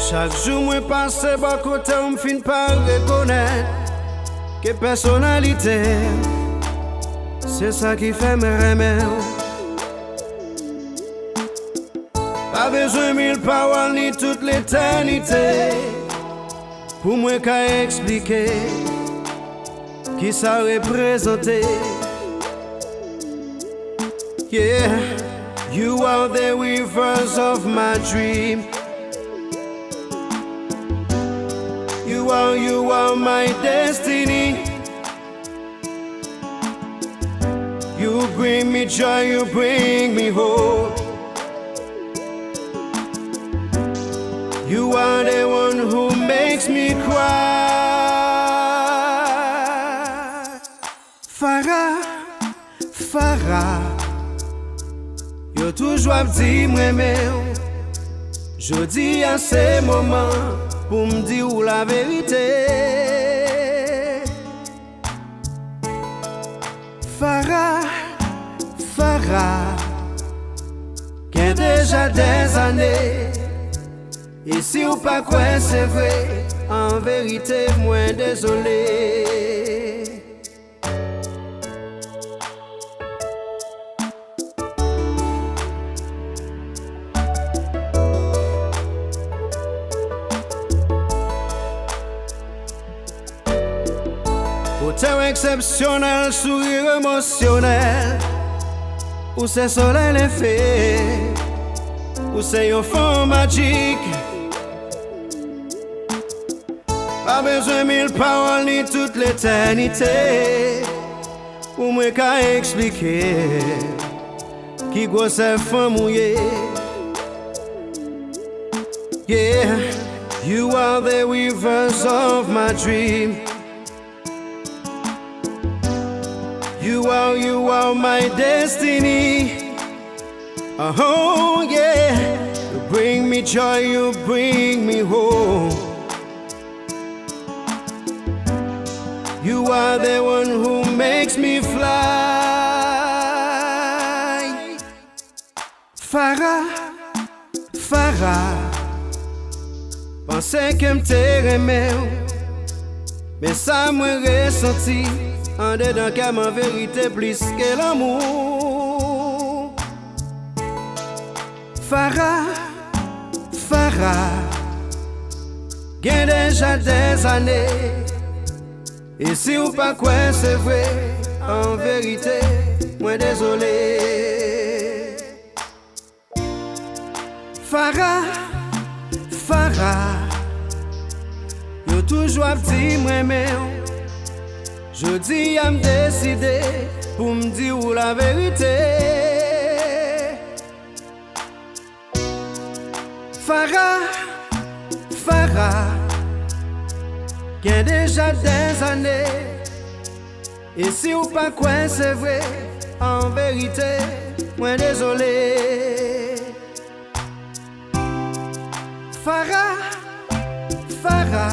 Chaque jour, moi passe par côté, on me fin par reconnaître que personnalité, c'est ça qui fait mes remèdes. Pas besoin mille paroles ni toute l'éternité pour moi qu'à expliquer qui ça représente. Yeah, you are the weavers of my dream. You are my destiny. You bring me joy, you bring me hope. You are the one who makes me cry. FARA, FARA, yo toujours dit moi-même. Jodi à ces moments pour me dire la vérité. FARA, FARA, qu'est déjà des années. Et si ou pas quoi c'est vrai, en vérité, moi désolé. Auteur exceptionnel, sourire émotionnel, où c'est soleil l'effet, où c'est un fond magique. Pas besoin mille paroles ni toute l'éternité pour moi qu'à expliquer qui gros c'est femme mouillée. Yeah, you are the weavers of my dream. You are my destiny. Oh yeah, you bring me joy, you bring me hope. You are the one who makes me fly. FARA, FARA, pensais que m'te remè, mais ça m'a ressenti en dedans qu'à en vérité plus que l'amour. FARA, FARA, gain déjà des années. Et si ou pas quoi c'est vrai, en vérité, moi désolé. FARA, FARA, yo toujours dit moi-même. Je dis à me décider pour me dire la vérité. FARA, FARA, qu'il y a déjà des années. Et si ou pas quoi c'est vrai, en vérité, moi désolé. FARA, FARA,